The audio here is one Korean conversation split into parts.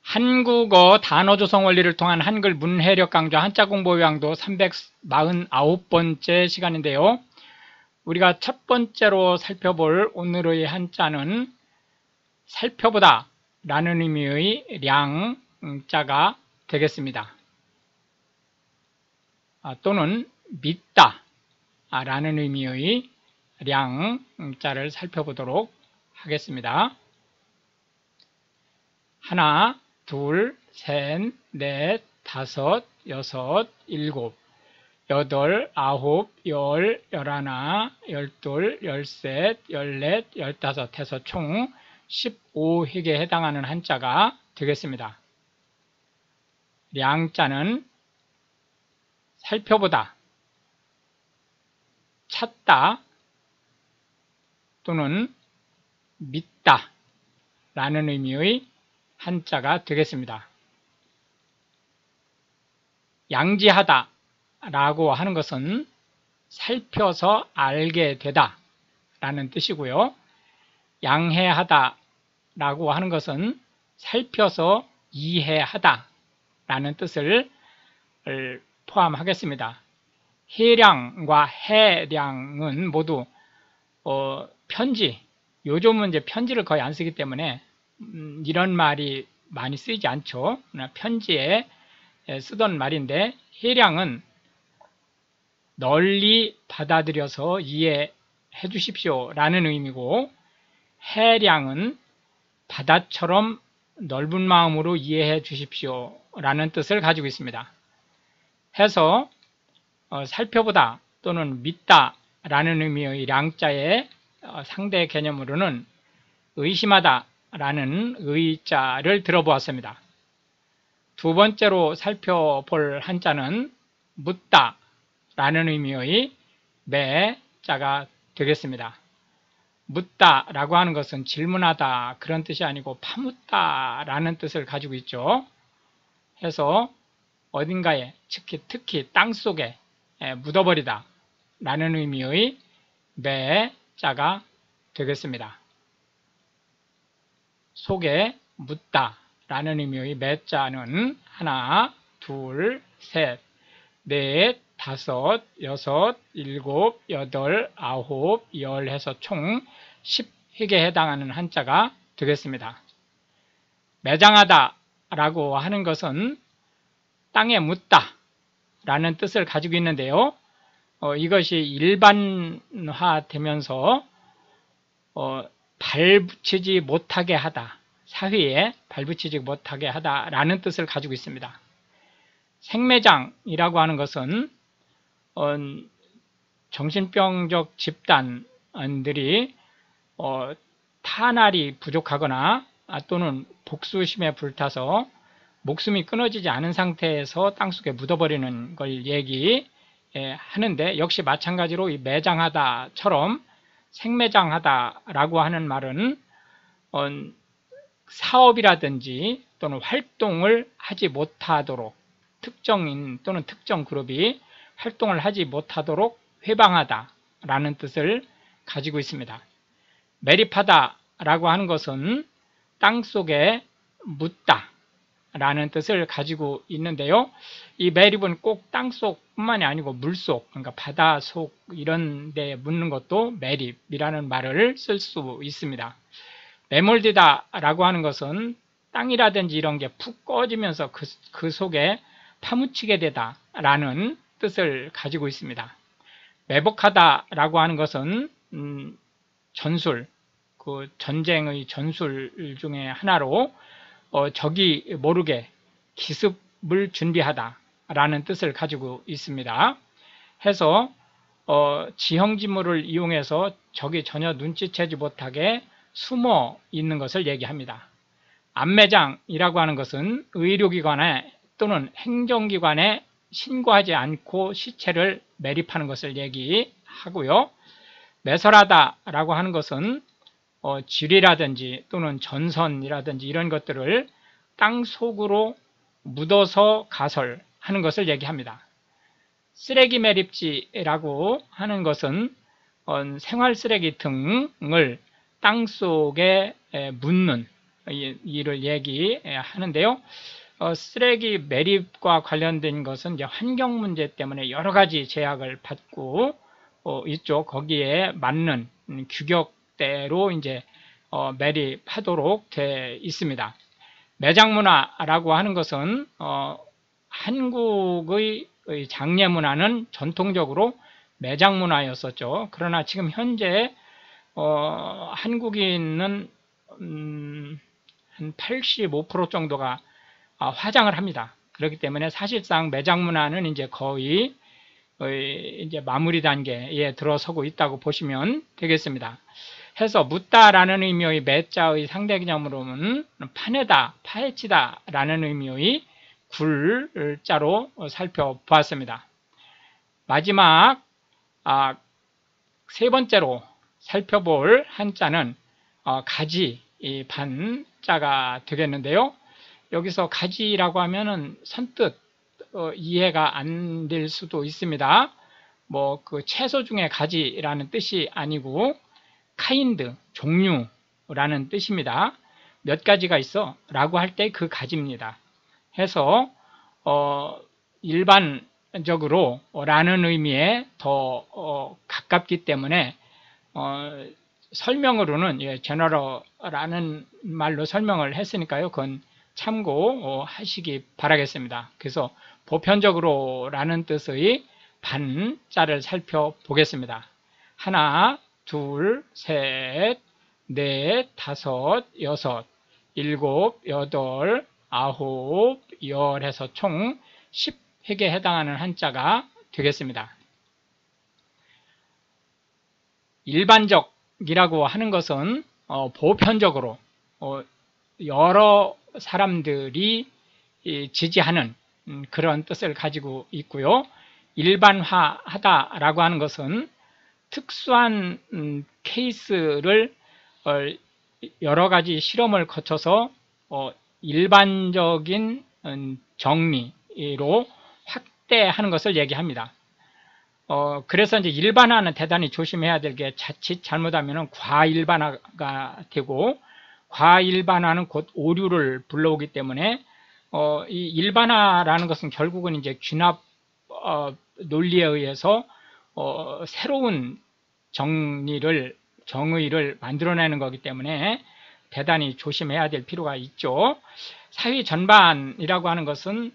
한국어 단어 조성 원리를 통한 한글 문해력 강조 한자 공부 요약도 349번째 시간인데요. 우리가 첫 번째로 살펴볼 오늘의 한자는 살펴보다 라는 의미의 량자가 되겠습니다. 또는 믿다 라는 의미의 량자를 살펴보도록 하겠습니다. 하나, 둘, 셋, 넷, 다섯, 여섯, 일곱, 여덟, 아홉, 열, 열하나, 열둘, 열셋, 열넷, 열다섯 해서 총 15획에 해당하는 한자가 되겠습니다. 량자는 살펴보다, 찾다 또는 믿다 라는 의미의 한자가 되겠습니다. 양지하다 라고 하는 것은 살펴서 알게 되다 라는 뜻이고요. 양해하다 라고 하는 것은 살펴서 이해하다 라는 뜻을 포함하겠습니다. 해량과 해량은 모두 편지, 요즘은 이제 편지를 거의 안 쓰기 때문에 이런 말이 많이 쓰이지 않죠. 편지에 쓰던 말인데, 해량은 널리 받아들여서 이해해 주십시오 라는 의미고, 해량은 바다처럼 넓은 마음으로 이해해 주십시오 라는 뜻을 가지고 있습니다. 해서 살펴보다 또는 믿다 라는 의미의 량자의 상대 개념으로는 의심하다 라는 의자를 들어보았습니다. 두 번째로 살펴볼 한자는 묻다 라는 의미의 매자가 되겠습니다. 묻다 라고 하는 것은 질문하다 그런 뜻이 아니고 파묻다 라는 뜻을 가지고 있죠. 해서 어딘가에 특히 땅속에 묻어버리다 라는 의미의 매자가 되겠습니다. 속에 묻다 라는 의미의 매자는 하나, 둘, 셋, 넷, 다섯, 여섯, 일곱, 여덟, 아홉, 열 해서 총 10획에 해당하는 한자가 되겠습니다. 매장하다 라고 하는 것은 땅에 묻다 라는 뜻을 가지고 있는데요. 이것이 일반화되면서 발붙이지 못하게 하다, 사회에 발붙이지 못하게 하다 라는 뜻을 가지고 있습니다. 생매장이라고 하는 것은 정신병적 집단들이 탄알이 부족하거나 또는 복수심에 불타서 목숨이 끊어지지 않은 상태에서 땅속에 묻어버리는 걸 얘기하는데, 역시 마찬가지로 이 매장하다처럼 생매장하다라고 하는 말은 사업이라든지 또는 활동을 하지 못하도록, 특정인 또는 특정 그룹이 활동을 하지 못하도록 회방하다라는 뜻을 가지고 있습니다. 매립하다라고 하는 것은 땅속에 묻다 라는 뜻을 가지고 있는데요. 이 매립은 꼭 땅속뿐만이 아니고 물속, 그러니까 바다속 이런 데 묻는 것도 매립이라는 말을 쓸 수 있습니다. 매몰되다 라고 하는 것은 땅이라든지 이런 게 푹 꺼지면서 그 속에 파묻히게 되다 라는 뜻을 가지고 있습니다. 매복하다 라고 하는 것은 전술, 그 전쟁의 전술 중에 하나로 적이 모르게 기습을 준비하다 라는 뜻을 가지고 있습니다. 해서 지형지물을 이용해서 적이 전혀 눈치채지 못하게 숨어 있는 것을 얘기합니다. 안매장이라고 하는 것은 의료기관에 또는 행정기관에 신고하지 않고 시체를 매립하는 것을 얘기하고요. 매설하다라고 하는 것은 지리라든지 또는 전선이라든지 이런 것들을 땅 속으로 묻어서 가설하는 것을 얘기합니다. 쓰레기 매립지라고 하는 것은 생활 쓰레기 등을 땅 속에 묻는 이를 얘기하는데요. 쓰레기 매립과 관련된 것은 이제 환경 문제 때문에 여러 가지 제약을 받고 있죠. 거기에 맞는 규격대로 이제 매립하도록 돼 있습니다. 매장 문화라고 하는 것은 한국의 장례 문화는 전통적으로 매장 문화였었죠. 그러나 지금 현재 한국인은 한 85% 정도가 화장을 합니다. 그렇기 때문에 사실상 매장 문화는 이제 거의 이제 마무리 단계에 들어서고 있다고 보시면 되겠습니다. 해서 묻다라는 의미의 매자의 상대 개념으로는 파내다, 파헤치다 라는 의미의 굴자로 살펴보았습니다. 마지막 세 번째로 살펴볼 한자는 가지, 반자가 되겠는데요. 여기서 가지라고 하면은 선뜻 이해가 안 될 수도 있습니다. 뭐 그 채소 중에 가지라는 뜻이 아니고 카인드, 종류라는 뜻입니다. 몇 가지가 있어 라고 할 때 그 가지입니다. 해서 일반적으로 라는 의미에 더 가깝기 때문에 설명으로는 제너럴라는 말로 설명을 했으니까요. 그건 참고하시기 바라겠습니다. 그래서 보편적으로 라는 뜻의 반자를 살펴보겠습니다. 하나, 둘, 셋, 넷, 다섯, 여섯, 일곱, 여덟, 아홉, 열 해서 총 10획에 해당하는 한자가 되겠습니다. 일반적이라고 하는 것은 보편적으로 여러 사람들이 지지하는 그런 뜻을 가지고 있고요. 일반화하다라고 하는 것은 특수한 케이스를 여러 가지 실험을 거쳐서 일반적인 정리로 확대하는 것을 얘기합니다. 그래서 이제 일반화는 대단히 조심해야 될 게 자칫 잘못하면 과일반화가 되고 과일반화는 곧 오류를 불러오기 때문에 이 일반화라는 것은 결국은 이제 귀납 논리에 의해서 새로운 정의를 만들어내는 거기 때문에 대단히 조심해야 될 필요가 있죠. 사회 전반이라고 하는 것은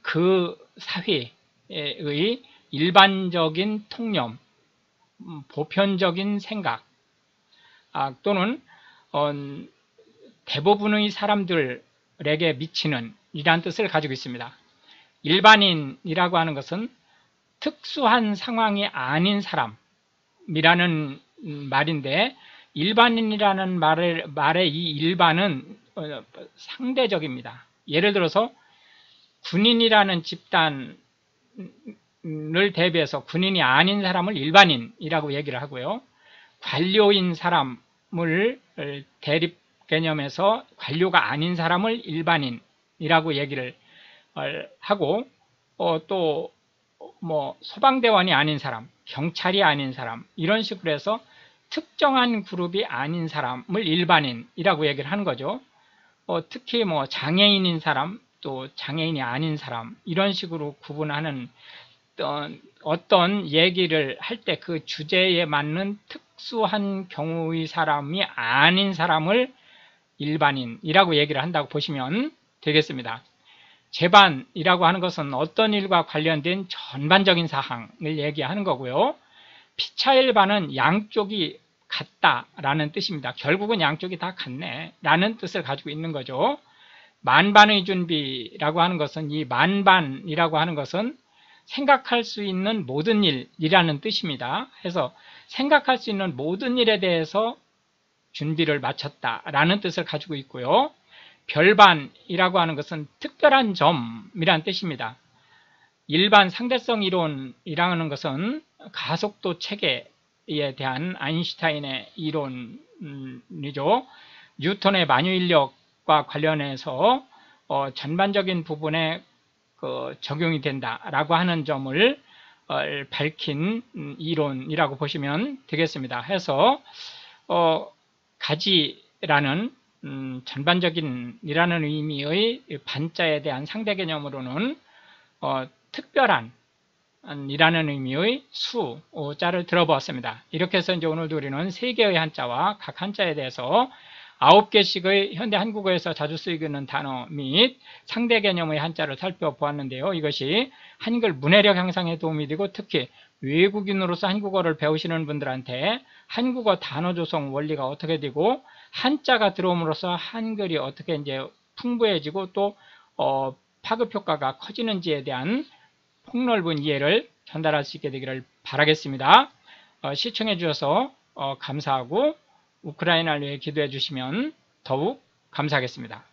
그 사회의 일반적인 통념, 보편적인 생각 또는 대부분의 사람들에게 미치는 이란 뜻을 가지고 있습니다. 일반인이라고 하는 것은 특수한 상황이 아닌 사람이라는 말인데 일반인이라는 말의 이 일반은 상대적입니다. 예를 들어서 군인이라는 집단을 대비해서 군인이 아닌 사람을 일반인이라고 얘기를 하고요. 관료인 사람을 대립 개념에서 관료가 아닌 사람을 일반인이라고 얘기를 하고 또 뭐 소방대원이 아닌 사람, 경찰이 아닌 사람 이런 식으로 해서 특정한 그룹이 아닌 사람을 일반인이라고 얘기를 하는 거죠. 특히 뭐 장애인인 사람, 또 장애인이 아닌 사람 이런 식으로 구분하는 어떤 얘기를 할 때 그 주제에 맞는 특수한 경우의 사람이 아닌 사람을 일반인이라고 얘기를 한다고 보시면 되겠습니다. 재반이라고 하는 것은 어떤 일과 관련된 전반적인 사항을 얘기하는 거고요. 피차일반은 양쪽이 같다라는 뜻입니다. 결국은 양쪽이 다 같네 라는 뜻을 가지고 있는 거죠. 만반의 준비라고 하는 것은 이 만반이라고 하는 것은 생각할 수 있는 모든 일이라는 뜻입니다. 그래서 생각할 수 있는 모든 일에 대해서 준비를 마쳤다라는 뜻을 가지고 있고요. 별반이라고 하는 것은 특별한 점이라는 뜻입니다. 일반 상대성 이론이라는 것은 가속도 체계에 대한 아인슈타인의 이론이죠. 뉴턴의 만유인력과 관련해서 전반적인 부분에 적용이 된다라고 하는 점을 밝힌 이론이라고 보시면 되겠습니다. 해서 가지라는 전반적인이라는 의미의 반자에 대한 상대 개념으로는 특별한 이라는 의미의 수자를 들어보았습니다. 이렇게 해서 이제 오늘도 우리는 3개의 한자와 각 한자에 대해서 9개씩의 현대 한국어에서 자주 쓰이고 있는 단어 및 상대 개념의 한자를 살펴보았는데요. 이것이 한글 문해력 향상에 도움이 되고 특히 외국인으로서 한국어를 배우시는 분들한테 한국어 단어 조성 원리가 어떻게 되고 한자가 들어옴으로써 한글이 어떻게 이제 풍부해지고 또 파급 효과가 커지는지에 대한 폭넓은 이해를 전달할 수 있게 되기를 바라겠습니다. 시청해 주셔서 감사하고 우크라이나를 위해 기도해 주시면 더욱 감사하겠습니다.